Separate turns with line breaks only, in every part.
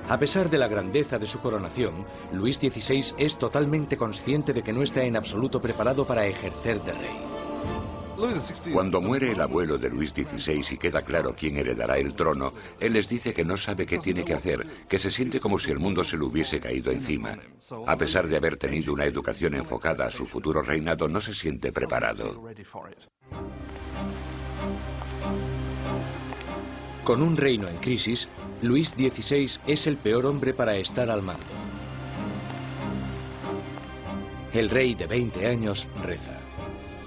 A pesar de la grandeza de su coronación, Luis XVI es totalmente consciente de que no está en absoluto preparado para ejercer de rey.
Cuando muere el abuelo de Luis XVI y queda claro quién heredará el trono, él les dice que no sabe qué tiene que hacer, que se siente como si el mundo se le hubiese caído encima. A pesar de haber tenido una educación enfocada a su futuro reinado, no se siente preparado.
Con un reino en crisis, Luis XVI es el peor hombre para estar al mando. El rey de 20 años reza: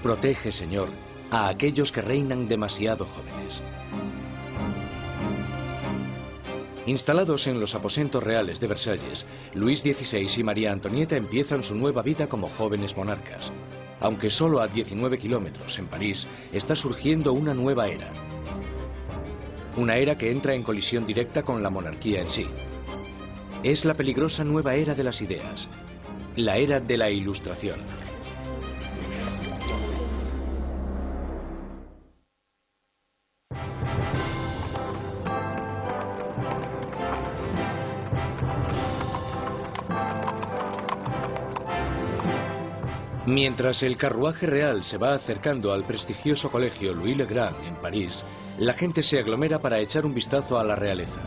protege, Señor, a aquellos que reinan demasiado jóvenes. Instalados en los aposentos reales de Versalles, Luis XVI y María Antonieta empiezan su nueva vida como jóvenes monarcas. Aunque solo a 19 kilómetros, en París, está surgiendo una nueva era. Una era que entra en colisión directa con la monarquía en sí. Es la peligrosa nueva era de las ideas, la era de la Ilustración. Mientras el carruaje real se va acercando al prestigioso colegio Louis le Grand en París, la gente se aglomera para echar un vistazo a la realeza.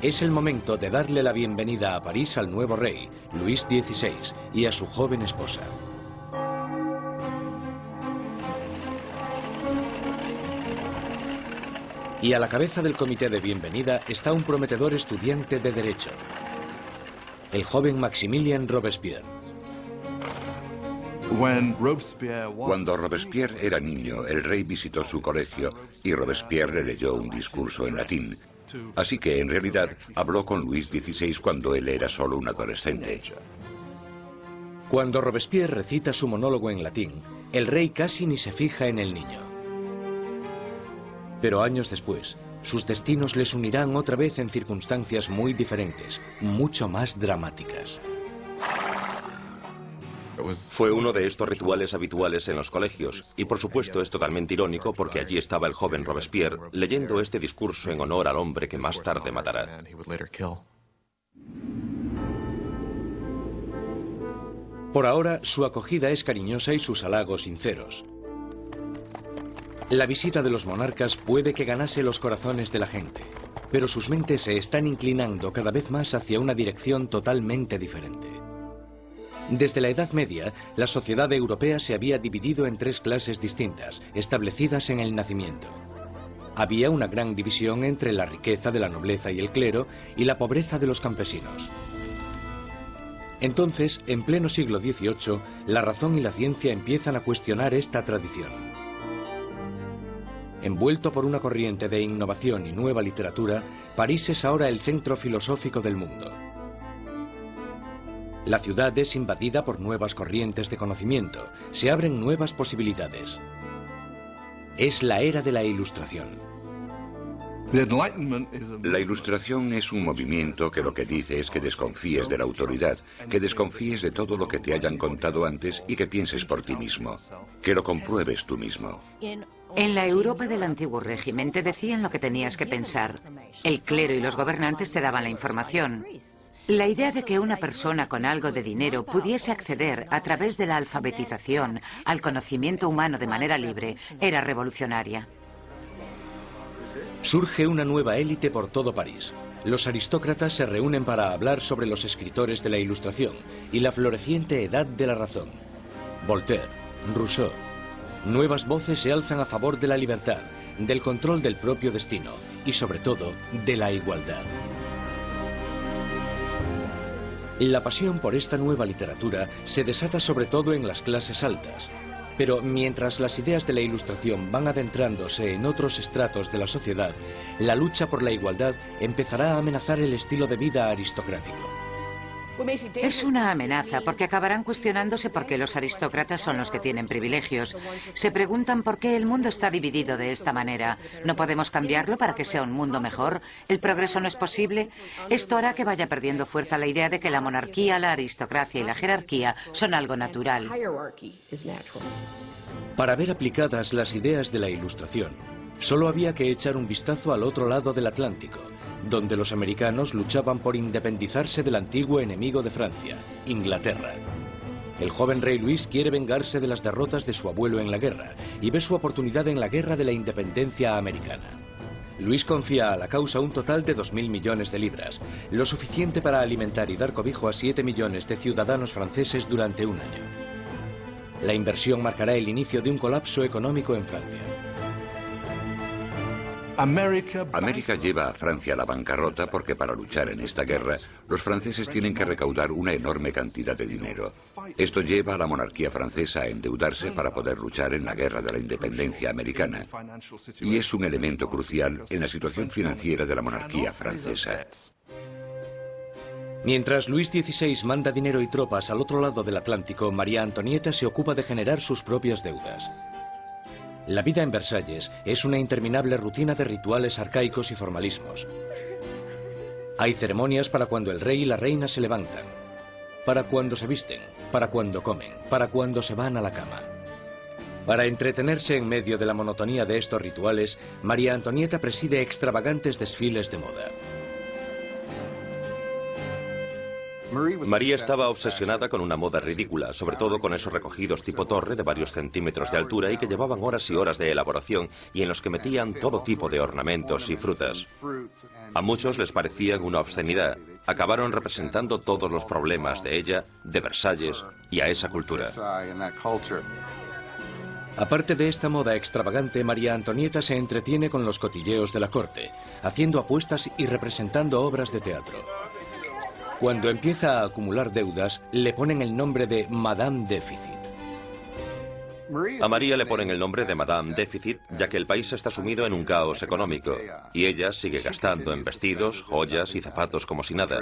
Es el momento de darle la bienvenida a París al nuevo rey, Luis XVI, y a su joven esposa. Y a la cabeza del comité de bienvenida está un prometedor estudiante de Derecho, el joven Maximilien Robespierre.
Cuando Robespierre era niño, el rey visitó su colegio y Robespierre le leyó un discurso en latín. Así que, en realidad, habló con Luis XVI cuando él era solo un adolescente.
Cuando Robespierre recita su monólogo en latín, el rey casi ni se fija en el niño. Pero años después, sus destinos les unirán otra vez en circunstancias muy diferentes, mucho más dramáticas.
Fue uno de estos rituales habituales en los colegios, y por supuesto es totalmente irónico porque allí estaba el joven Robespierre leyendo este discurso en honor al hombre que más tarde matará.
Por ahora, su acogida es cariñosa y sus halagos sinceros. La visita de los monarcas puede que ganase los corazones de la gente, pero sus mentes se están inclinando cada vez más hacia una dirección totalmente diferente. Desde la Edad Media, la sociedad europea se había dividido en tres clases distintas, establecidas en el nacimiento. Había una gran división entre la riqueza de la nobleza y el clero y la pobreza de los campesinos. Entonces, en pleno siglo XVIII, la razón y la ciencia empiezan a cuestionar esta tradición. Envuelto por una corriente de innovación y nueva literatura, París es ahora el centro filosófico del mundo. La ciudad es invadida por nuevas corrientes de conocimiento, se abren nuevas posibilidades. Es la era de la Ilustración.
La Ilustración es un movimiento que lo que dice es que desconfíes de la autoridad, que desconfíes de todo lo que te hayan contado antes y que pienses por ti mismo, que lo compruebes tú mismo.
En la Europa del antiguo régimen te decían lo que tenías que pensar. El clero y los gobernantes te daban la información. La idea de que una persona con algo de dinero pudiese acceder a través de la alfabetización al conocimiento humano de manera libre era revolucionaria.
Surge una nueva élite por todo París. Los aristócratas se reúnen para hablar sobre los escritores de la Ilustración y la floreciente edad de la razón. Voltaire, Rousseau. Nuevas voces se alzan a favor de la libertad, del control del propio destino y, sobre todo, de la igualdad. La pasión por esta nueva literatura se desata sobre todo en las clases altas. Pero mientras las ideas de la Ilustración van adentrándose en otros estratos de la sociedad, la lucha por la igualdad empezará a amenazar el estilo de vida aristocrático.
Es una amenaza porque acabarán cuestionándose por qué los aristócratas son los que tienen privilegios. Se preguntan por qué el mundo está dividido de esta manera. ¿No podemos cambiarlo para que sea un mundo mejor? ¿El progreso no es posible? Esto hará que vaya perdiendo fuerza la idea de que la monarquía, la aristocracia y la jerarquía son algo natural.
Para ver aplicadas las ideas de la Ilustración, solo había que echar un vistazo al otro lado del Atlántico, donde los americanos luchaban por independizarse del antiguo enemigo de Francia, Inglaterra. El joven rey Luis quiere vengarse de las derrotas de su abuelo en la guerra y ve su oportunidad en la guerra de la independencia americana. Luis confía a la causa un total de 2.000 millones de libras, lo suficiente para alimentar y dar cobijo a 7 millones de ciudadanos franceses durante un año. La inversión marcará el inicio de un colapso económico en Francia.
América lleva a Francia a la bancarrota porque para luchar en esta guerra, los franceses tienen que recaudar una enorme cantidad de dinero. Esto lleva a la monarquía francesa a endeudarse para poder luchar en la guerra de la independencia americana. Y es un elemento crucial en la situación financiera de la monarquía francesa.
Mientras Luis XVI manda dinero y tropas al otro lado del Atlántico, María Antonieta se ocupa de generar sus propias deudas. La vida en Versalles es una interminable rutina de rituales arcaicos y formalismos. Hay ceremonias para cuando el rey y la reina se levantan, para cuando se visten, para cuando comen, para cuando se van a la cama. Para entretenerse en medio de la monotonía de estos rituales, María Antonieta preside extravagantes desfiles de moda.
María estaba obsesionada con una moda ridícula, sobre todo con esos recogidos tipo torre de varios centímetros de altura y que llevaban horas y horas de elaboración y en los que metían todo tipo de ornamentos y frutas. A muchos les parecían una obscenidad. Acabaron representando todos los problemas de ella, de Versalles y a esa cultura.
Aparte de esta moda extravagante, María Antonieta se entretiene con los cotilleos de la corte, haciendo apuestas y representando obras de teatro. Cuando empieza a acumular deudas, le ponen el nombre de Madame Déficit.
A María le ponen el nombre de Madame Déficit, ya que el país está sumido en un caos económico, y ella sigue gastando en vestidos, joyas y zapatos como si nada.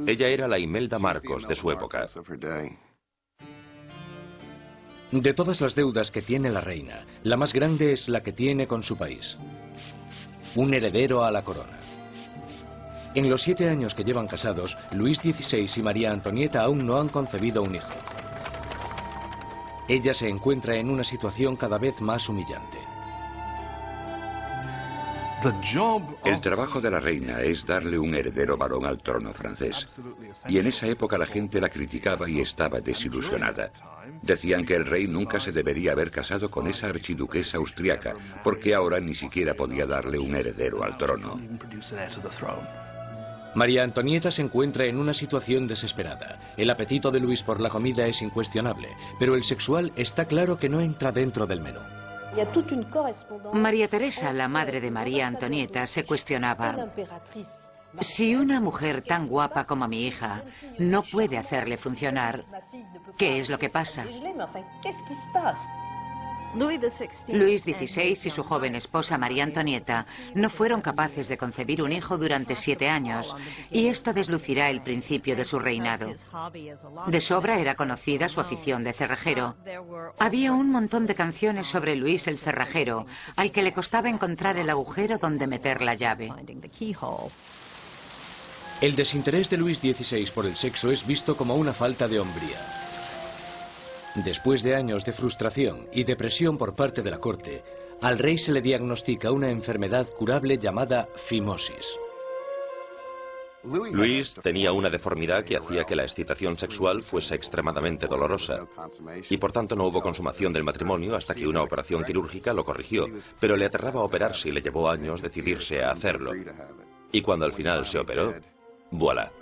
Ella era la Imelda Marcos de su época.
De todas las deudas que tiene la reina, la más grande es la que tiene con su país. Un heredero a la corona. En los 7 años que llevan casados, Luis XVI y María Antonieta aún no han concebido un hijo. Ella se encuentra en una situación cada vez más humillante.
El trabajo de la reina es darle un heredero varón al trono francés. Y en esa época la gente la criticaba y estaba desilusionada. Decían que el rey nunca se debería haber casado con esa archiduquesa austriaca, porque ahora ni siquiera podía darle un heredero al trono.
María Antonieta se encuentra en una situación desesperada. El apetito de Luis por la comida es incuestionable, pero el sexual está claro que no entra dentro del menú.
María Teresa, la madre de María Antonieta, se cuestionaba: si una mujer tan guapa como mi hija no puede hacerle funcionar, ¿qué es lo que pasa? Luis XVI y su joven esposa María Antonieta no fueron capaces de concebir un hijo durante 7 años, y esto deslucirá el principio de su reinado. De sobra era conocida su afición de cerrajero. Había un montón de canciones sobre Luis el cerrajero, al que le costaba encontrar el agujero donde meter la llave.
El desinterés de Luis XVI por el sexo es visto como una falta de hombría. Después de años de frustración y depresión por parte de la corte, al rey se le diagnostica una enfermedad curable llamada fimosis.
Luis tenía una deformidad que hacía que la excitación sexual fuese extremadamente dolorosa, y por tanto no hubo consumación del matrimonio hasta que una operación quirúrgica lo corrigió, pero le aterraba operarse y le llevó años decidirse a hacerlo. Y cuando al final se operó, voilà.